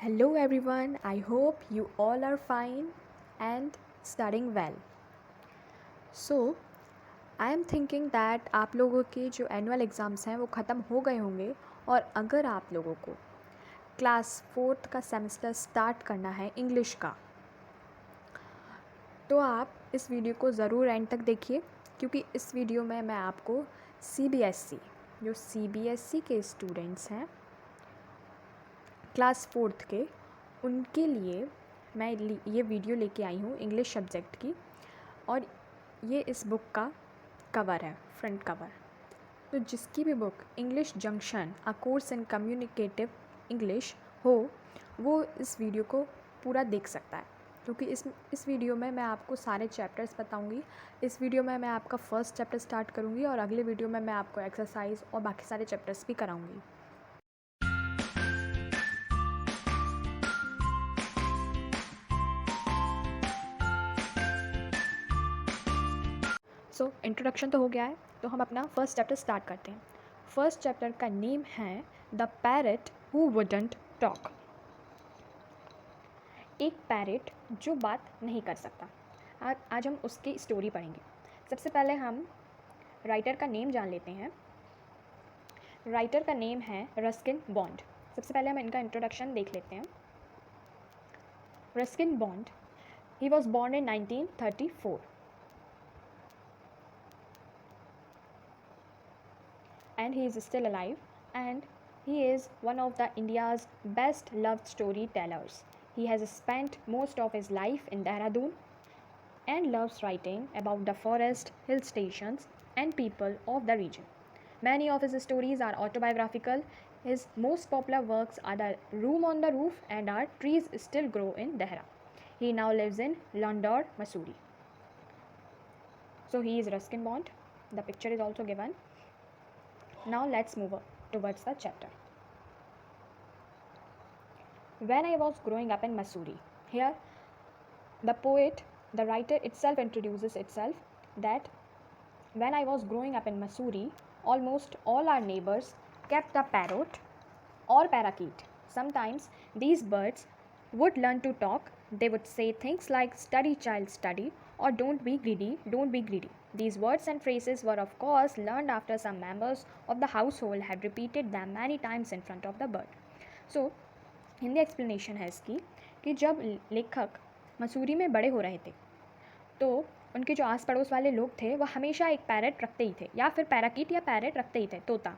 Hello everyone, I hope you all are fine and studying well. So, I am thinking that आप लोगों के जो annual exams हैं वो ख़त्म हो गए होंगे और अगर आप लोगों को क्लास 4th का सेमेस्टर स्टार्ट करना है इंग्लिश का, तो आप इस वीडियो को ज़रूर एंड तक देखिए क्योंकि इस वीडियो में मैं आपको CBSE जो CBSE के स्टूडेंट्स हैं क्लास 4th के उनके लिए मैं ये वीडियो लेके आई हूँ इंग्लिश सब्जेक्ट की और ये इस बुक का कवर है, फ्रंट कवर। तो जिसकी भी book English junction a course in communicative English हो वो इस वीडियो को पूरा देख सकता है क्योंकि इस वीडियो में मैं आपको सारे चैप्टर्स बताऊंगी। इस वीडियो में मैं आपका फर्स्ट चैप्टर स्टार्ट करूंगी और अगले वीडियो में मैं आपको एक्सरसाइज और बाकी सारे चैप्टर्स भी कराऊंगी। सो इंट्रोडक्शन तो हो गया है, तो हम अपना फर्स्ट चैप्टर स्टार्ट करते हैं। फर्स्ट चैप्टर का नेम है the parrot who wouldn't talk. एक पैरट जो बात नहीं कर सकता। आज हम उसकी स्टोरी पढ़ेंगे। सबसे पहले हम राइटर का नेम जान लेते हैं। राइटर का नेम है रस्किन बॉन्ड। सबसे पहले हम इनका इंट्रोडक्शन देख लेते हैं। Ruskin bond, he was born in 1934 and he is still alive and he is one of the India's best loved storytellers. He has spent most of his life in Dehradun and loves writing about the forest, hill stations and people of the region. Many of his stories are autobiographical. His most popular works are The Room on the Roof and Our Trees Still Grow in Dehra. He now lives in Landor, Mussoorie. So he is Ruskin Bond. The picture is also given. Now let's move towards the chapter. When I was growing up in Mussoorie, here the poet, the writer itself introduces itself that when I was growing up in Mussoorie, almost all our neighbors kept a parrot or parakeet. Sometimes these birds would learn to talk. They would say things like study child study or don't be greedy, don't be greedy. These words and phrases were of course learned after some members of the household had repeated them many times in front of the bird. So Hindi explanation है इसकी कि जब लेखक मसूरी में बड़े हो रहे थे तो उनके जो आस पड़ोस वाले लोग थे वह हमेशा एक पैरट रखते ही थे या फिर पैराकीट या पैरट रखते ही थे, तोता।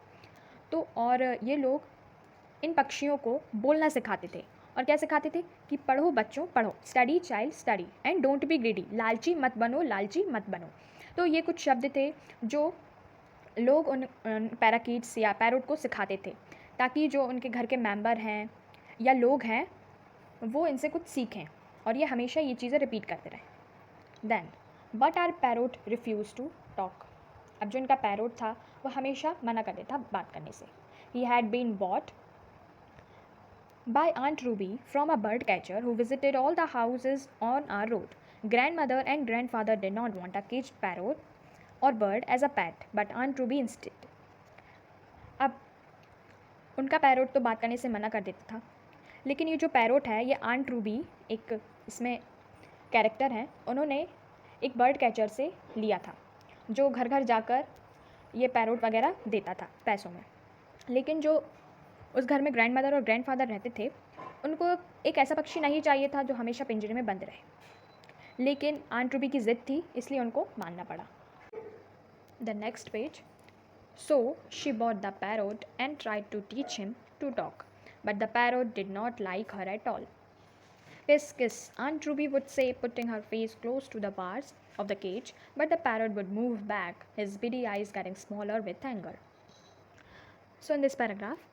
तो और ये लोग इन पक्षियों को बोलना सिखाते थे और क्या सिखाते थे कि पढ़ो बच्चों पढ़ो, study child study and don't be greedy, लालची मत बनो, लालची मत बनो। तो ये कुछ शब्द थे जो लोग उन पैराकीट्स या पैरोट को सिखाते थे ताकि जो उनके घर के मेंबर हैं या लोग हैं वो इनसे कुछ सीखें और ये हमेशा ये चीज़ें रिपीट करते रहें। Then but are parrot refuse to talk. अब जो इनका पैरोट था वो हमेशा मना कर देता बात करने से। He had been bought by Aunt Ruby from a bird catcher who visited all the houses on our road. Grandmother and grandfather did not want a caged parrot or bird as a pet, but Aunt Ruby insisted. अब उनका parrot तो बात करने से मना कर देता था, लेकिन ये जो पैरोट है ये आंट रूबी एक इसमें कैरेक्टर है, उन्होंने एक बर्ड कैचर से लिया था जो घर घर जाकर ये पैरोट वगैरह देता था पैसों में। लेकिन जो उस घर में ग्रैंडमदर और ग्रैंडफादर रहते थे उनको एक ऐसा पक्षी नहीं चाहिए था जो हमेशा पिंजरे में बंद रहे, लेकिन आंट रूबी की ज़िद थी इसलिए उनको मानना पड़ा। The next page. So she bought the parrot and tried to teach him to talk, but the parrot did not like her at all. Kiss, kiss, Aunt Ruby would say, putting her face close to the bars of the cage, but the parrot would move back, his beady eyes getting smaller with anger. So in this paragraph,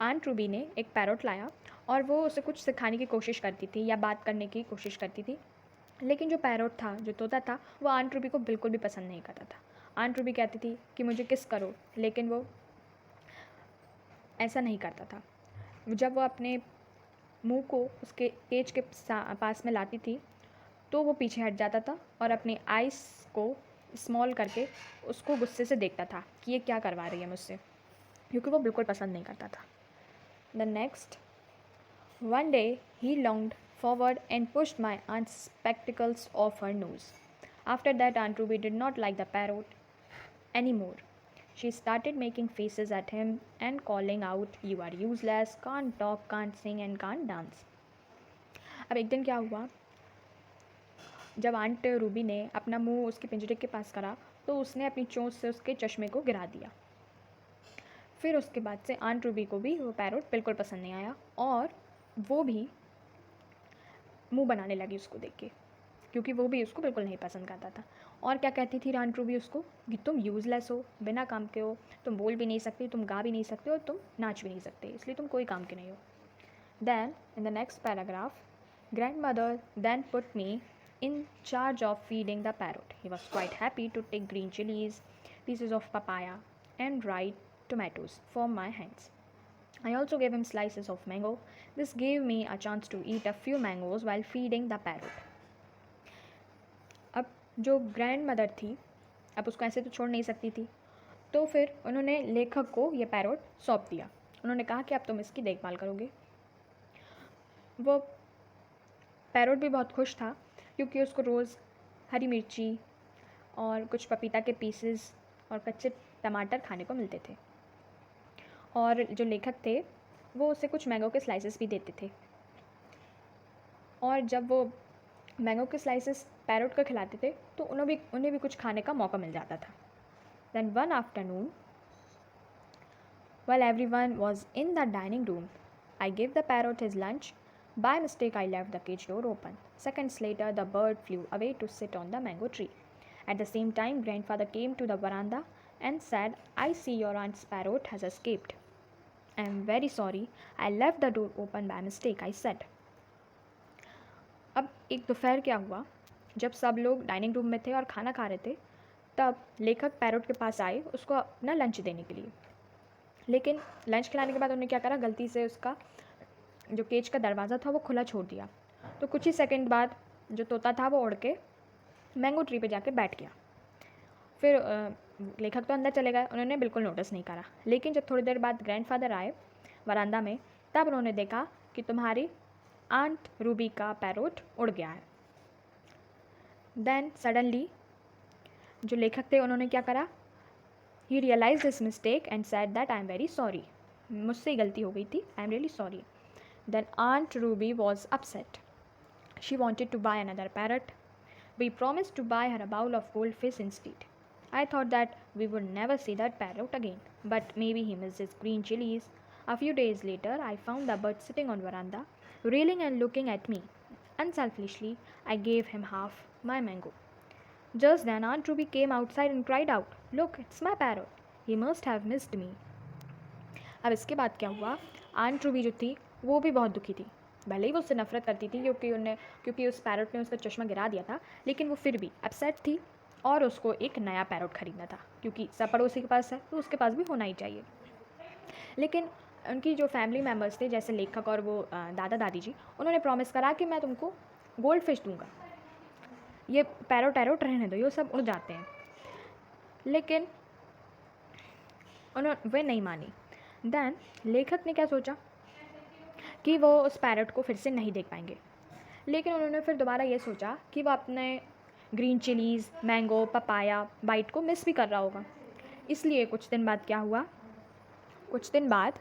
Aunt Ruby ने एक parrot लाया और वो उसे कुछ सिखाने की कोशिश करती थी या बात करने की कोशिश करती थी, लेकिन जो पैरोट था, जो तोता था, वो आंट रूबी को बिल्कुल भी पसंद नहीं करता था। आंट रूबी कहती थी कि मुझे किस करो, लेकिन वो ऐसा नहीं करता था। जब वो अपने मुंह को उसके केज के पास में लाती थी तो वो पीछे हट जाता था और अपनी आइज़ को स्मॉल करके उसको गुस्से से देखता था कि ये क्या करवा रही है मुझसे, क्योंकि वो बिल्कुल पसंद नहीं करता था। The next, One day he lunged forward and pushed my aunt's spectacles off her nose. After that, Aunt Ruby did not like the parrot anymore. She started making faces at him and calling out, "You are useless, can't talk, can't sing, and can't dance." अब एक दिन क्या हुआ, जब aunt Ruby ने अपना मुंह उसके पिंजरे के पास करा तो उसने अपनी चोंच से उसके चश्मे को गिरा दिया। फिर उसके बाद से आंट रूबी को भी वो पैरोट बिल्कुल पसंद नहीं आया और वो भी मुंह बनाने लगी उसको देख के, क्योंकि वो भी उसको बिल्कुल नहीं पसंद करता था। और क्या कहती थी आंट रूबी उसको कि तुम यूज़लेस हो, बिना काम के हो, तुम बोल भी नहीं सकते, तुम गा भी नहीं सकते और तुम नाच भी नहीं सकते, इसलिए तुम कोई काम के नहीं हो। Then in the next paragraph, grandmother then put me in charge of feeding the parrot. He was quite happy to take green chilies, pieces of papaya, and dried tomatoes from my hands. I also gave him slices of mango. This gave me a chance to eat a few mangoes while feeding the parrot. अब जो grand mother थी, अब उसको ऐसे तो छोड़ नहीं सकती थी, तो फिर उन्होंने लेखक को ये पैरोट सौंप दिया। उन्होंने कहा कि अब तुम इसकी देखभाल करोगे। वो पैरोट भी बहुत खुश था क्योंकि उसको रोज़ हरी मिर्ची और कुछ पपीता के पीसेस और कच्चे टमाटर खाने को मिलते थे, और जो लेखक थे वो उसे कुछ मैंगो के स्लाइसेस भी देते थे, और जब वो मैंगो के स्लाइसेस पैरोट को खिलाते थे तो उन्हें भी कुछ खाने का मौका मिल जाता था। Then one afternoon while everyone was in the dining room, I gave the parrot his lunch. By mistake, I left the cage door open. Seconds later, the bird flew away to sit on the mango tree. At the same time, grandfather came to the veranda and said, "I see your aunt's parrot has escaped." "I am very sorry. I left the door open by mistake," I said. अब एक दोपहर क्या हुआ, जब सब लोग dining room में थे और खाना खा रहे थे, तब लेखक पैरोट के पास आए उसको अपना लंच देने के लिए। लेकिन लंच खिलाने के बाद उन्होंने क्या करा, गलती से उसका जो केज का दरवाज़ा था वो खुला छोड़ दिया। तो कुछ ही सेकंड बाद जो तोता था वो उड़ के मैंगो ट्री पे जाके बैठ गया। फिर लेखक तो अंदर चले गए, उन्होंने बिल्कुल नोटिस नहीं करा। लेकिन जब थोड़ी देर बाद ग्रैंडफादर आए वरांदा में, तब उन्होंने देखा कि तुम्हारी आंट रूबी का पैरोट उड़ गया है। देन सडनली जो लेखक थे उन्होंने क्या करा, he realize this mistake and said that I am very sorry, मुझसे गलती हो गई थी, I am really sorry. Then Aunt Ruby was upset. She wanted to buy another parrot. We promised to buy her a bowl of goldfish instead. I thought that we would never see that parrot again, but maybe he missed his green chilies. A few days later, I found the bird sitting on veranda, reeling and looking at me. Unselfishly, I gave him half my mango. Just then, Aunt Ruby came outside and cried out, "Look, it's my parrot. He must have missed me." अब इसके बाद क्या हुआ, aunt Ruby जो थी वो भी बहुत दुखी थी। भले ही वो उससे नफरत करती थी क्योंकि उस पैरोट ने उसका चश्मा गिरा दिया था, लेकिन वो फिर भी अपसेट थी और उसको एक नया पैरोट ख़रीदना था, क्योंकि सब पड़ोसी के पास है तो उसके पास भी होना ही चाहिए। लेकिन उनकी जो फैमिली मेम्बर्स थे, जैसे लेखक और वो दादा दादी जी, उन्होंने प्रॉमिस करा कि मैं तुमको गोल्ड फिश दूँगा, ये पैरोट टैरोट रहने दो, ये सब उड़ जाते हैं। लेकिन वे नहीं मानी। देन लेखक ने क्या सोचा कि वो उस पैरट को फिर से नहीं देख पाएंगे, लेकिन उन्होंने फिर दोबारा ये सोचा कि वो अपने green chillies, mango, papaya bite को मिस भी कर रहा होगा। इसलिए कुछ दिन बाद क्या हुआ, कुछ दिन बाद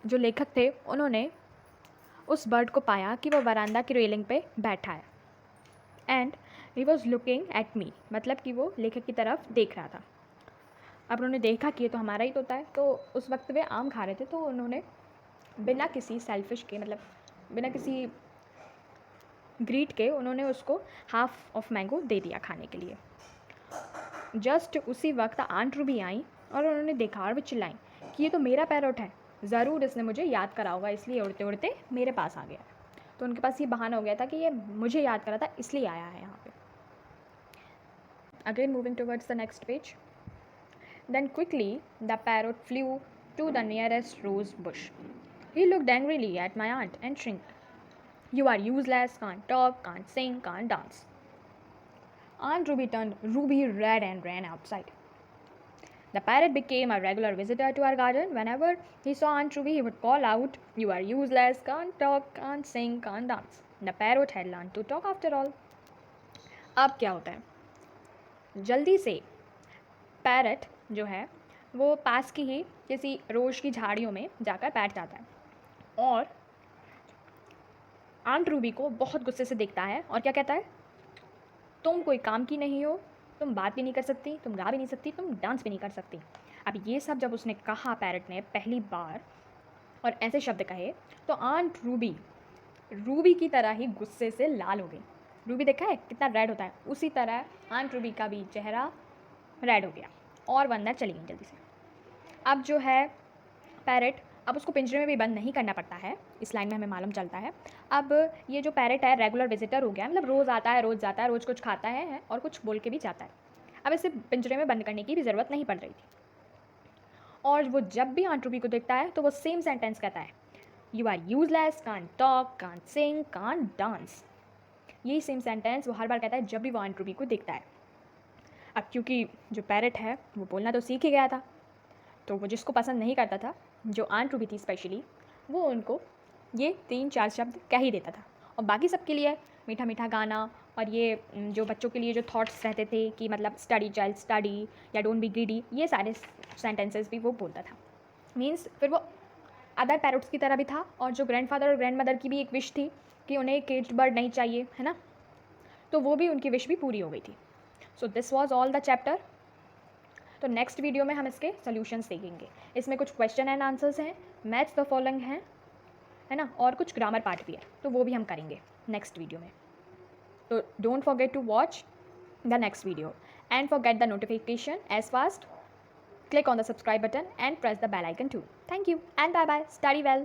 जो लेखक थे उन्होंने उस बर्ड को पाया कि वो वरांदा की रेलिंग पे बैठा है and he was looking at me, मतलब कि वो लेखक की तरफ देख रहा था। अब उन्होंने देखा कि ये तो हमारा ही तोता है, तो उस वक्त वे आम खा रहे थे, तो उन्होंने बिना किसी सेल्फिश के, मतलब बिना किसी ग्रीड के, उन्होंने उसको हाफ ऑफ मैंगो दे दिया खाने के लिए। जस्ट उसी वक्त आंट रूबी आई और उन्होंने देखा और वो चिल्लाई कि ये तो मेरा पैरोट है, ज़रूर इसने मुझे याद करा होगा, इसलिए उड़ते उड़ते मेरे पास आ गया। तो उनके पास ये बहाना हो गया था कि ये मुझे याद करा था, इसलिए आया है यहाँ पे। Again moving towards the next page. Then quickly the parrot flew to the nearest rose bush. He looked angrily at my aunt and shrieked, "You are useless, can't talk, can't sing, can't dance." Aunt Ruby turned ruby red and ran outside. The parrot became a regular visitor to our garden. Whenever he saw Aunt Ruby, he would call out, "You are useless, can't talk, can't sing, can't dance." The parrot had learned to talk after all. अब क्या होता है, जल्दी से parrot जो है वो पास की ही किसी रोज़ की झाड़ियों में जाकर बैठ जाता है और आंट रूबी को बहुत गुस्से से देखता है और क्या कहता है, तुम कोई काम की नहीं हो, तुम बात भी नहीं कर सकती, तुम गा भी नहीं सकती, तुम डांस भी नहीं कर सकती। अब ये सब जब उसने कहा पैरट ने पहली बार और ऐसे शब्द कहे तो आंट रूबी की तरह ही गुस्से से लाल हो गई। रूबी देखा है कितना रेड होता है, उसी तरह आंट रूबी का भी चेहरा रेड हो गया और वो अंदर चली गई जल्दी से। अब जो है पैरट, अब उसको पिंजरे में भी बंद नहीं करना पड़ता है, इस लाइन में हमें मालूम चलता है। अब ये जो पैरट है रेगुलर विजिटर हो गया, मतलब रोज़ आता है, रोज़ जाता है, रोज़ कुछ खाता है और कुछ बोल के भी जाता है। अब इसे पिंजरे में बंद करने की भी ज़रूरत नहीं पड़ रही थी। और वो जब भी आंट रूबी को देखता है तो वो सेम सेंटेंस कहता है, "you are useless, can't talk, can't sing, can't dance." यही सेम सेंटेंस वो हर बार कहता है जब भी वो आंट रूबी को देखता है। अब क्योंकि जो पैरट है वो बोलना तो सीख ही गया था, तो वो जिसको पसंद नहीं करता था, जो आंट रूबी थी स्पेशली, वो उनको ये 3-4 शब्द कह ही देता था। और बाकी सबके लिए मीठा मीठा गाना और ये जो बच्चों के लिए जो थॉट्स रहते थे कि मतलब स्टडी चाइल्ड स्टडी या डोंट बी ग्रीडी, ये सारे सेंटेंसेस भी वो बोलता था। मीन्स फिर वो अदर पैरट्स की तरह भी था और जो ग्रैंडफादर और ग्रैंडमदर की भी एक विश थी कि उन्हें केज्ड बर्ड नहीं चाहिए, है ना, तो वो भी उनकी विश भी पूरी हो गई थी। So this was all the chapter. तो नेक्स्ट वीडियो में हम इसके सॉल्यूशंस देखेंगे। इसमें कुछ क्वेश्चन एंड आंसर्स हैं, मैथ्स द फॉलोइंग हैं, है ना, और कुछ ग्रामर पार्ट भी है, तो वो भी हम करेंगे नेक्स्ट वीडियो में। तो don't forget to watch the next video and forget the notification as fast. Click on the subscribe button and press the bell icon too. Thank you and bye bye. Study well.